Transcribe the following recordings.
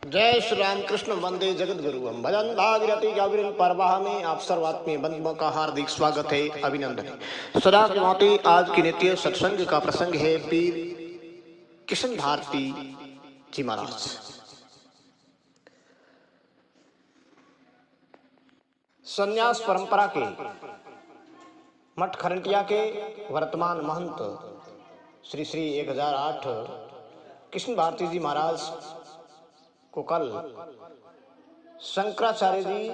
जय श्री राम कृष्ण वंदे जगत गुरु हम भजन भागीरथी गौरीन परवाह में आप सर्वात्मीय बंधुओं का हार्दिक स्वागत है, अभिनंदन है। सदा की भांति आज की नित्य सत्संग का प्रसंग है पीर किशन भारती जी महाराज। संन्यास परंपरा के मठ खरंटिया के वर्तमान महंत श्री श्री 1008 किशन भारती जी महाराज को कल शंकराचार्य जी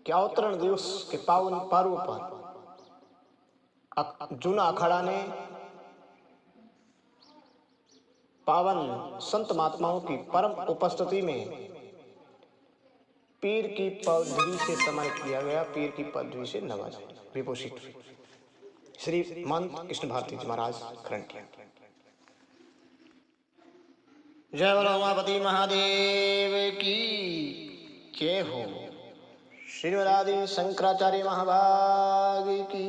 के अवतरण दिवस के पावन पर्व पर जूना अखाड़ा ने पावन संत महात्माओं की परम उपस्थिति में पीर की पदवी से सम्मानित किया गया, पीर की पदवी से नवाजा विभूषित श्री महंत कृष्ण भारती जी महाराज खरंटिया। जय बोलो उमापति महादेव की जय हो। श्रीमदादि शंकराचार्य महाभाग की,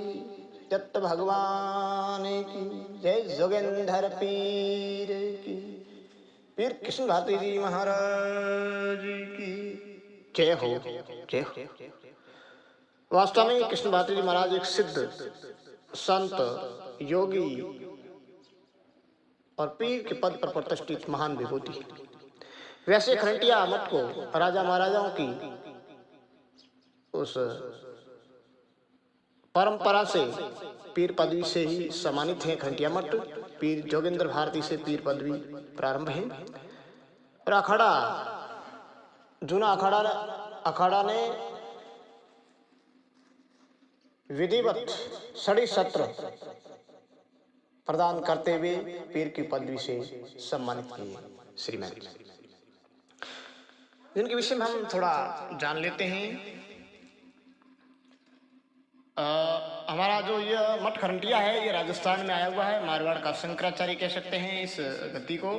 दत्त भगवान की जय, जोगेंद्र पीर की, पीर कृष्ण भारती जी महाराज की जय हो, जय हो। वास्तव में कृष्ण भारती जी महाराज एक सिद्ध संत योगी और पीर के पद पर प्रतिष्ठित महान विभूति है। वैसे खरंटिया मठ को राजा महाराजाओं की उस परंपरा से पीर पदवी से ही सम्मानित है। खरंटिया मठ पीर जोगेंद्र भारती से पीर पदवी प्रारंभ है। और अखाड़ा जूना अखाड़ा ने विधिवत 6.5 सत्र प्रदान करते हुए पीर की पदवी से सम्मानित किए श्रीमान, जिनके विषय में हम थोड़ा जान लेते हैं। हमारा जो यह मठ खरंटिया है ये राजस्थान में आया हुआ है, मारवाड़ का शंकराचार्य कह सकते हैं इस गति को।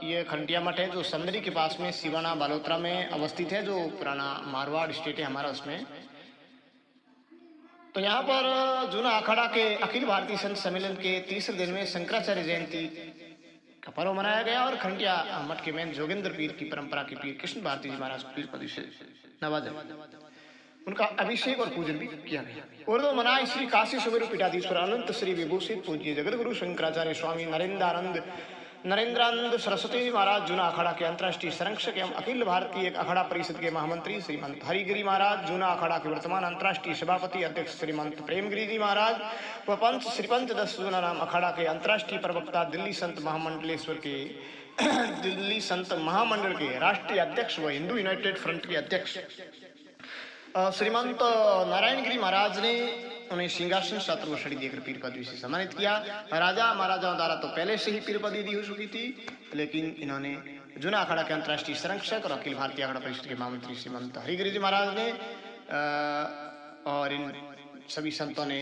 ये खरंटिया मठ है जो समदरी के पास में सिवाना बालोतरा में अवस्थित है, जो पुराना मारवाड़ स्टेट है हमारा उसमें। तो यहाँ पर जूना अखाड़ा के अखिल भारतीय संत सम्मेलन के तीसरे दिन में शंकराचार्य जयंती का पर्व मनाया गया और खरंटिया मठ के मेन जोगेंद्र पीर की परंपरा के पीर कृष्ण भारती जी महाराज पीर पदवी से नवाजा, उनका अभिषेक और पूजन भी किया गया। उर्दू मनाए श्री काशी सुमेरु पीठाधीश्वर अनंत श्री विभूषित पूज्य जगत गुरु शंकराचार्य स्वामी नरेंद्रानंद सरस्वती महाराज जूना अखाड़ा के अंतर्राष्ट्रीय संरक्षक एवं अखिल भारतीय अखाड़ा परिषद के महामंत्री श्रीमंत हरिगिरी महाराज, जूना अखाड़ा के वर्तमान अंतर्राष्ट्रीय सभापति अध्यक्ष श्रीमंत प्रेमगिरी जी महाराज व पंच श्री पंचदश जूना नाम अखाड़ा के अंतर्राष्ट्रीय प्रवक्ता दिल्ली संत महामंडल के राष्ट्रीय अध्यक्ष व हिंदू यूनाइटेड फ्रंट के अध्यक्ष श्रीमंत नारायणगिरी महाराज ने उन्हें सिंहासन छत्रवषणी देकर पीर पदवी से सम्मानित किया। राजा महाराजाओं द्वारा तो पहले से ही पीर पदवी दी हो चुकी थी, लेकिन इन्होंने जूना अखाड़ा के अंतर्राष्ट्रीय संरक्षक और अखिल भारतीय अखाड़ा परिषद के महामंत्री श्रीमंत हरिगिरी जी महाराज ने और इन सभी संतों ने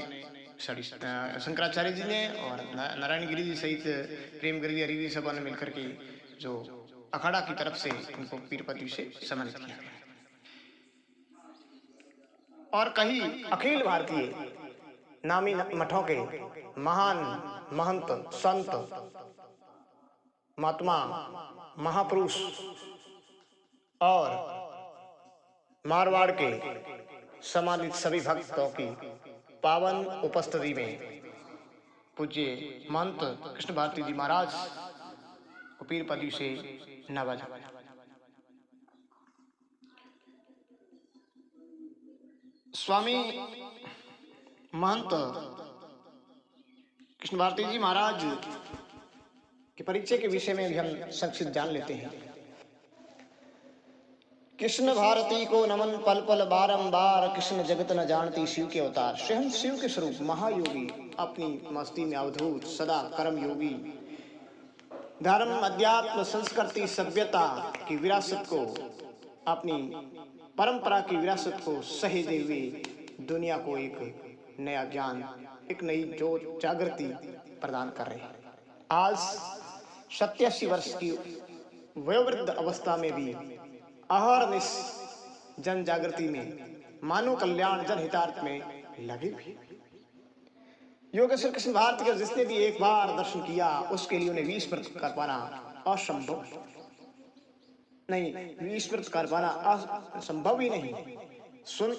शंकराचार्य जी ने और नारायणगिरी जी सहित प्रेमगिरी हरिगिरी सभा ने मिलकर के जो अखाड़ा की तरफ से उनको पीर पदवी से सम्मानित किया। और कई अखिल भारतीय नामी मठों के महान महंत संत महात्मा महापुरुष और मारवाड़ के सम्मानित सभी भक्तों की पावन उपस्थिति में पूज्य महंत कृष्ण भारती जी महाराज को पीर पदवी से नवाजा। स्वामी महंत कृष्ण भारती जी महाराज के परिचय के विषय में भी हम संक्षिप्त जान लेते हैं। कृष्ण भारती को नमन पल पल बारंबार, कृष्ण जगत न जानती शिव के अवतार। स्वयं शिव के स्वरूप महायोगी, अपनी मस्ती में अवधूत, सदा कर्म योगी, धर्म अध्यात्म संस्कृति सभ्यता की विरासत को, अपनी परंपरा की विरासत को सहेजे हुए दुनिया को एक नया ज्ञान, एक नई जोत जागृति प्रदान कर रहे हैं। आज 87 वर्ष की वयोवृद्ध अवस्था में भी अहर्निश जन जागृति में, मानव कल्याण जनहितार्थ में लगे हुए। योगेश्वर कृष्ण भारती का जिसने भी एक बार दर्शन किया उसके लिए उन्हें 20 व्रत कर पाना असंभव। नहीं, ईश्वर कर पाना संभव ही नहीं। सुन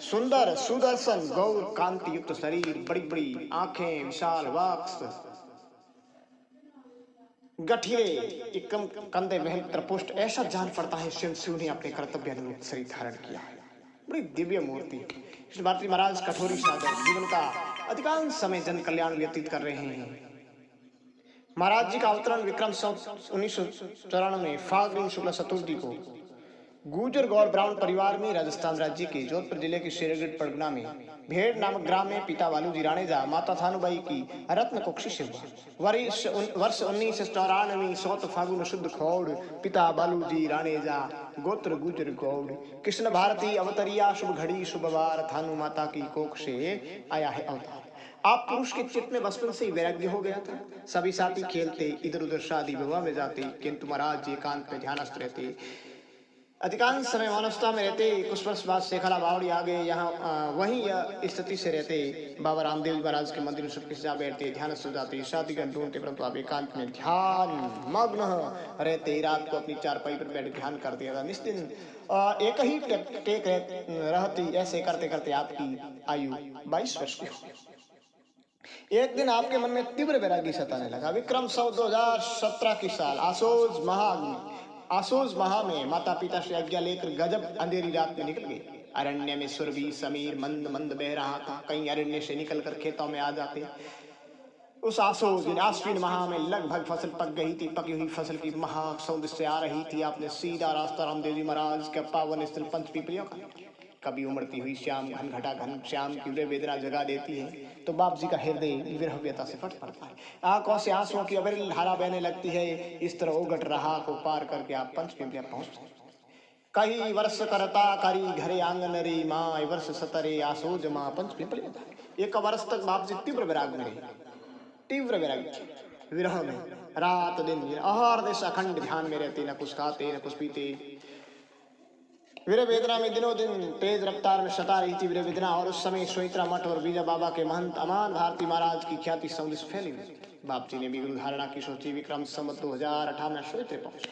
सुंदर सुदर्शन गौर कांति युक्त शरीर, बड़ी बड़ी आंखें, विशाल वक्ष, गठिले एकम कंधे महल त्रपुष्ट, ऐसा जान पड़ता है स्वयं शिव ने अपने कर्तव्य अनुरूप शरीर धारण किया है। बड़ी दिव्य मूर्ति। कृष्ण भारती महाराज कठोरी साधक, जीवन का अधिकांश समय जन कल्याण व्यतीत कर रहे हैं। महाराज जी का अवतरण विक्रम संवत 1994 फाल्गुन शुक्ल चतुर्थी को गुर्जर गौड़ ब्राह्मण परिवार में राजस्थान राज्य के जोधपुर जिले के शेरगढ़ परगना में भेड़ नामक ग्राम में पिता बालूजी राणेजा, माता थानुबाई की रत्न कुक्षी से हुआ। वर्ष 1994 सौत फागुन शुद्ध खौड़, पिता बालूजी राणेजा, गोत्र गुर्जर गौड़, कृष्ण भारती अवतरिया, शुभ घड़ी शुभ वार, थानु माता की कोख से आया है अवतार। आप पुरुष के चित्त में बचपन से ही वैराग्य हो गया था। सभी साथी खेलते, इधर उधर शादी विवाह में जाते, किंतु महाराज जी एकांत में ध्यानस्थ रहते। अधिकांश समय मानवता में रहते। कुछ वर्ष बाद शेखला बावड़ी आ गए। यहाँ वहीं स्थिति से रहते। बाबा रामदेव जी महाराज के मंदिर में सबके जा बैठते, ध्यान हो जाते, शादी का ढूंढते, परंतु आप एकांत में ध्यान मग्न रहते। रात को अपनी चारपाई पर बैठ ध्यान करते था। निश्चित एक ही टेक रहती। ऐसे करते करते आपकी आयु 22 वर्ष की हो। एक दिन आपके मन में तीव्र वैराग्य सताने लगा। विक्रम संवत 2017 की साल आसोज माह में माता पिता से आज्ञा लेकर गजब अंधेरी रात में निकल गए। अरण्य में सुरभि समीर मंद मंद बह रहा था। कहीं अरण्य से निकलकर खेतों में आ जाते। उस आश्विन माह में लगभग फसल पक गई थी। पकी हुई फसल की महक सौंदर्य से आ रही थी। आपने सीधा रास्ता रामदेव जी महाराज के पावन स्थल पंचपीपलियों का। कभी उमड़ती हुई श्याम घनघटा घन श्याम की वेदना जगा देती है तो बाप जी का हृदय विरह व्यथा से फट पड़ता है। आंखों से आंसुओं की अविरल धारा बहने लगती है। इस तरह उगट रहा को पार करके आप पंचपीपलिया पहुंचते। कई वर्ष करता करी घरे आंगन रे माँ, वर्ष सतरे आसोज माँ पंचपीपलिया। एक वर्ष तक बाप जी तीव्र वैराग में रहे। तीव्र वैराग्य विरह में रात दिन आहार देश अखंड ध्यान में रहते। न कुछ खाते न कुछ पीते। वीर वेदना में दिनों दिन तेज रफ्तार में सता रही थी वीर वेदना। और उस समय सोइत्रा मठ और बीजा बाबा के महंत अमान भारती महाराज की ख्याति सौंदर्य फैली हुई। बाप जी ने भी गुरु धारणा की सोची। विक्रम संवत 2018 में सोइत्रे पहुंचे।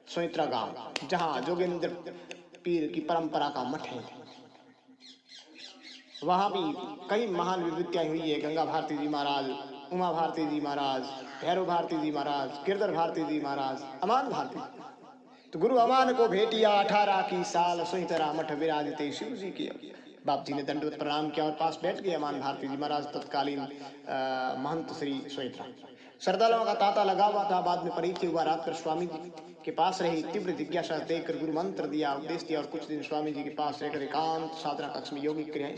सोइत्रा गांव जहां जोगेंद्र पीर की परंपरा का मठ है। वहां भी कई महान विभूतियां हुई है। गंगा भारती जी महाराज, उमा भारती जी महाराज, भैरव भारती जी महाराज, गिरधर भारती जी महाराज, अमान भारती। तो गुरु अमान को भेटिया 18 की साल सोइत्रा मठ विराजते शिव जी की। बाप जी ने दंडवत प्रणाम किया और पास बैठ गए अमान भारती जी महाराज, तत्कालीन महंत श्री सोइत्रा। श्रद्धालुओं का तांता लगा हुआ था। बाद में परिचय हुआ। रात पर स्वामी जी के पास रही। तीव्र जिज्ञासा देखकर गुरु मंत्र दिया, उपदेश दिया और कुछ दिन स्वामी जी के पास रहकर एकांत साधना कक्ष में योगिक क्रियाएं।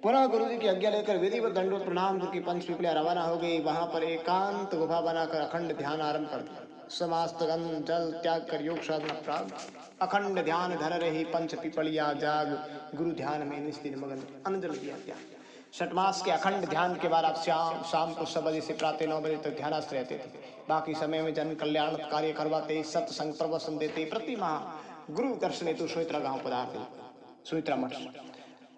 पुनः गुरु जी की आज्ञा लेकर विधिवत दंडवत प्रणाम करके पंचपीपलिया रवाना हो गई। वहां पर एकांत गुफा बनाकर अखंड ध्यान आरंभ कर दिया। समास्त गंध जल त्याग कर योग साधना प्राप्त अखंड ध्यान धर रही पंचपीपलिया जाग। गुरु ध्यान में निस्दिन मगन अनजल दिया गया। 6 मास के अखंड ध्यान के बाद आप शाम को 6 बजे से प्रातः 9 बजे तक ध्यानस्थ रहते थे। बाकी समय में जन कल्याण कार्य करवाते, सत्संग प्रवचन देते। प्रति माह गुरु दर्शन हेतु सोइत्रा गांव पधारते। सोइत्रा मठ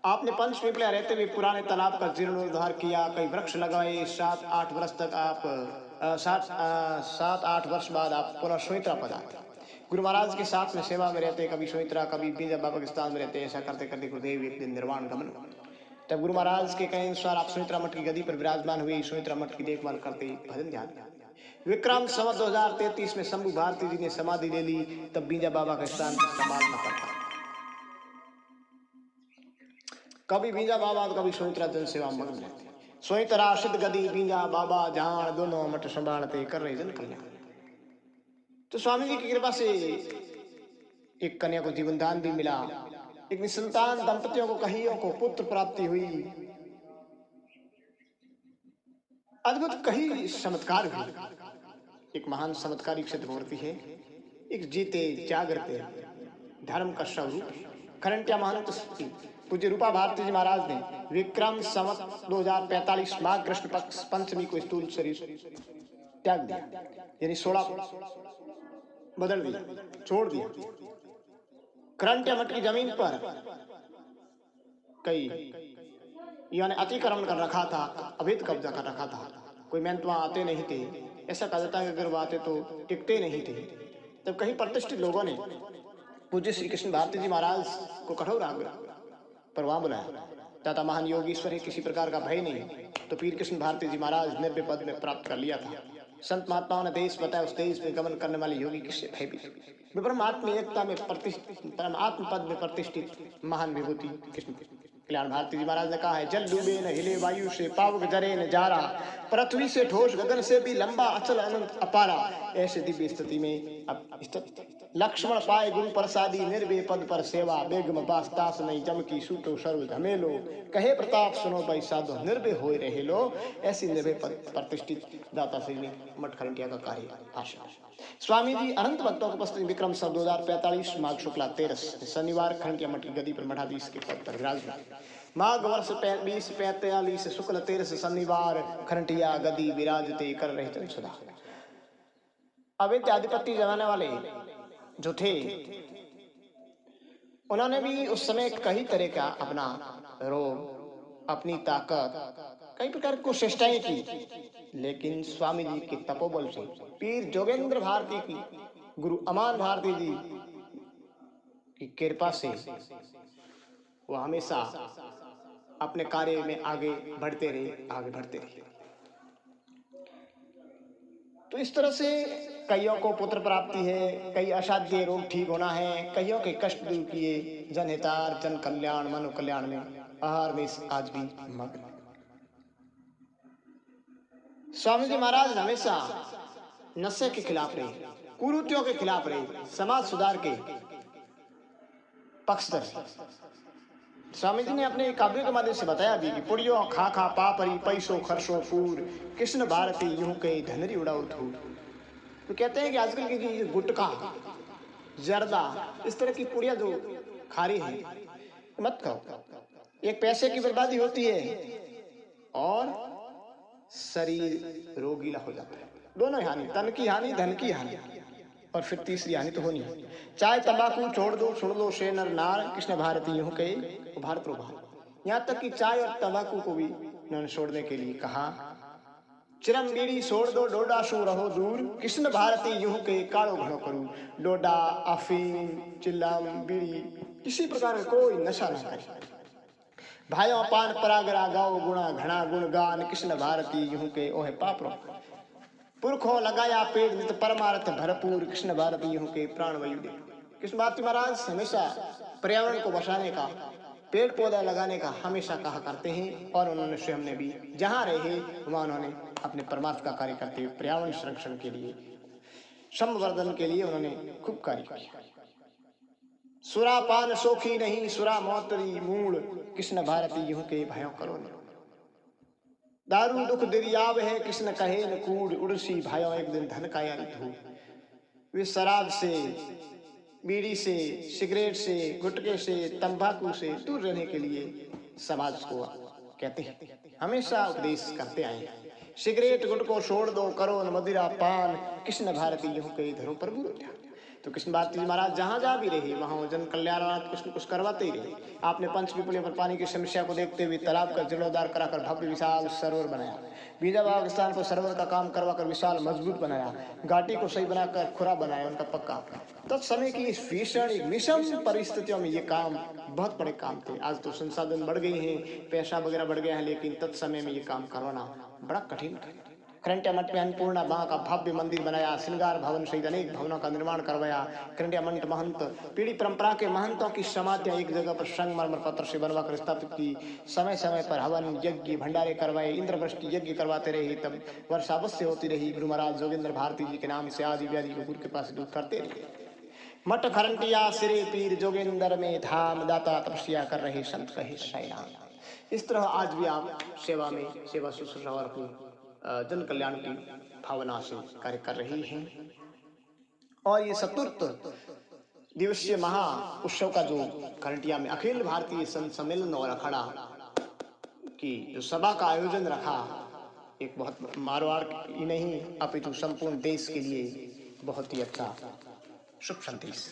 आपने पंचपीपलिया रहते हुए पुराने तालाब का जीर्णोद्धार किया, कई वृक्ष लगाए। 7-8 वर्ष तक आप 7-8 वर्ष बाद आप पुनः सोइत्रा पधारते। गुरु महाराज के साथ में सेवा में रहते। कभी सोइत्रा कभी बीजा बाबा के स्थान में रहते। ऐसा करते करते गुरुदेव एक दिन निर्वाण गमन। तब गुरु महाराज के कहे अनुसार आप सोइत्रा मठ की गद्दी पर विराजमान हुए। सोइत्रा मठ की देखभाल करते, भजन ध्यान। विक्रम संवत 2033 में शंभु भारती जी ने समाधि ले ली। तब बीजा बाबा के स्थान पर संभालना पड़ता। कभी बीजा बाबा तो कभी सोइत्रा जन सेवा मग्न रहते। सोइत्रा सिद्ध गदी बीजा बाबा जहां दोनों मठ संभालते, कर रहे जन कल्याण। तो स्वामी जी की कृपा से एक कन्या को जीवन दान भी मिला। एक निसंतान दंपतियों को कहियों को पुत्र प्राप्ति हुई। अद्भुत कही चमत्कार हुई। एक महान चमत्कारिक सिद्ध मूर्ति है। एक जीते जागरते धर्म का स्वरूप खरंटिया महंत पूज्य रूपा भारती जी महाराज ने विक्रम संवत 2045 माघ कृष्ण पक्ष पंचमी को स्थूल शरीर त्याग दिया, यानी 16 बदल दिया, छोड़ दिया। खरंटिया मठ की जमीन पर कई यानी अतिक्रमण कर रखा था, अवैध कब्जा कर रखा था। कोई मेहनत वहां आते नहीं थे। ऐसा कहा जाता है कि अगर वो आते तो टिकते नहीं थे। तब कहीं प्रतिष्ठित लोगों ने पूज्य श्री कृष्ण भारती जी महाराज को कठोर आग्रह पर वहां बुलाया। तथा महान योगीश्वर है, किसी प्रकार का भय नहीं। तो पीर कृष्ण भारती जी महाराज निर्भय पद में प्राप्त कर लिया था। संत महात्माओं ने देश बताया, उस देश में गमन करने वाले योगी किससे भयभीत। परमात्म एकता में परमात्म पद में प्रतिष्ठित महान विभूति कृष्ण कल्याण भारती जी महाराज ने कहा है, जल डूबे न हिले वायु से, पावक जरे न जारा, पृथ्वी से ठोस गगन से भी लंबा, अचल अनंत अपारा। ऐसे दिव्य स्थिति में अब स्थित लक्ष्मण पाए गुरु प्रसादी, निर्भय पद पर सेवा, बेगम बास तास नहीं जम की सूटो सर्व झमेलो, कहे प्रताप सुनो भाई साधो, निर्भय होए रहे लो। ऐसी निर्भय पद प्रतिष्ठित दाता श्री ने मठ खरंटिया का कार्य आशा। स्वामी जी अनंत भक्तों को उपस्थित विक्रम सब 2045 माघ शुक्ला 13 शनिवार खरंटिया मठ की गदी पर मठाधीश के पद पर विराजमान। माघ वर्ष 2045 शुक्ल 13 शनिवार खरंटिया गदी विराजते कर रहे थे सदा। अवैध आधिपत्य जमाने वाले जो थे, उन्होंने भी उस समय कई तरह का अपना रोग, अपनी ताकत, कई प्रकार की चेष्टाएं की, लेकिन स्वामी जी के तपोबल से, पीर जोगेंद्र भारती की, गुरु अमान भारती जी की कृपा से वो हमेशा अपने कार्य में आगे बढ़ते रहे। तो इस तरह से कईयों को पुत्र प्राप्ति है, कई असाध्य रोग ठीक होना है, कईयों के कष्ट दूर किए, जनहितार जन कल्याण मनु कल्याण में आहार में आज भी मग्न। स्वामी जी महाराज हमेशा नशे के खिलाफ रहे, कुरीतियों के खिलाफ रहे, समाज सुधार के पक्षधर। स्वामी जी ने अपने काव्य के माध्यम से बताया भी कि पुड़ियो खा खा पापरी पैसो खर्चो फूर, कृष्ण भारती यूं के धनरी उड़ाओ धूर। तो कहते हैं कि आजकल की गुटखा, जर्दा, इस तरह की पुड़िया जो खा रही है मत खाओ। एक पैसे की बर्बादी होती है और शरीर रोगीला हो जाता है। दोनों हानि, तन की हानि, धन की हानि, और फिर तीसरी हानि तो होनी है। चाय तंबाकू छोड़ दो, सुन लो शे नर नार, कृष्ण भारती यूं के भारत रो भारत। यहाँ तक कि चाय और तंबाकू को भी उन्होंने छोड़ने के लिए कहा, चिरम बीड़ी छोड़ दो, डोडा सो रहो दूर, कृष्ण भारती यूं के कालो घड़ो करूं। डोडा, अफीम, चिल्लम, बीड़ी, किसी प्रकार का कोई नशा न करे। भाइयों पान परागरा गाओ गुणा घना गुणगान, कृष्ण भारती यूं के ओहे पापरो। पुरखों लगाया पेड़ नित परमार्थ भरपूर, कृष्ण भारती यूं के प्राण वायु दे। कृष्ण भारती महाराज हमेशा पर्यावरण को बचाने का, पेड़ पौधा लगाने का हमेशा कहा करते हैं, और उन्होंने स्वयं ने भी जहां रहे वहां उन्होंने अपने परमार्थ का कार्य करते हुए पर्यावरण संरक्षण के लिए, संवर्धन के लिए उन्होंने खूब कार्य किया। सुरापान सोखी नहीं, सुरा मौतरी मूल, कृष्ण भारती यूं के भयो करो। दारू दुख दिरियाव है, कृष्ण कहे न कूड़, उड़सी भाइयों एक दिन धन का यारी धूप। वे शराब से, बीड़ी से, सिगरेट से, गुटखे से, तंबाकू से दूर रहने के लिए समाज को कहते हैं, हमेशा उपदेश करते आए हैं। सिगरेट गुटखो छोड़ दो, करो न मदिरा पान, कृष्ण भारती यूं के धरो प्रभु। तो कृष्ण भारती जी महाराज जहां जहां भी रहे वहां जन कल्याणार्थ कुछ न कुछ करवाते ही रहे। आपने पंचपिपलियों पर पानी की समस्या को देखते हुए तालाब का जीर्णोद्धार कराकर भव्य विशाल सरोवर बनाया। बीजाबाग स्थान पर सरोवर का काम करवाकर विशाल मजबूत बनाया। घाटी को सही बनाकर खुरा बनाया उनका पक्का। तत्समय की इस भीषण विषम परिस्थितियों में ये काम बहुत बड़े काम थे। आज तो संसाधन बढ़ गए हैं, पैसा वगैरह बढ़ गया है, लेकिन तत्समय में ये काम करवाना बड़ा कठिन था। खरंटिया मठ में अन्नपूर्णा मां का भव्य मंदिर बनाया, श्रृंगार भवन सहित अनेक भवनों का निर्माण करवाया। खरंटिया मठ महंत पीढ़ी परंपरा के महंतों की समाधियां एक जगह पर संगमरमर पत्थर से बनवाकर स्थापित की। समय समय पर हवन यज्ञ भंडारे करवाए, इंद्रवृष्टि यज्ञ करवाते रहे, तब वर्षा अवश्य होती रही। गुरु महाराज जोगेंद्र भारती जी के नाम से आदि व्याधि को गुरु के पास दूर करते रहे। मठ खरंटिया सिरे पीर जोगेंद्र में धाम, दाता तपस्या कर रहे संत कहे साई राम। इस तरह आज भी आप सेवा में, सेवा शुश्रूषा और अपनी जन कल्याण की भावना से कार्य कर रही हैं। और ये चतुर्थ दिवसीय महा उत्सव का जो खरंटिया में अखिल भारतीय संत सम्मेलन और अखाड़ा की जो सभा का आयोजन रखा, एक बहुत मारवाड़ ही नहीं अपितु संपूर्ण देश के लिए बहुत ही अच्छा शुभ संदेश।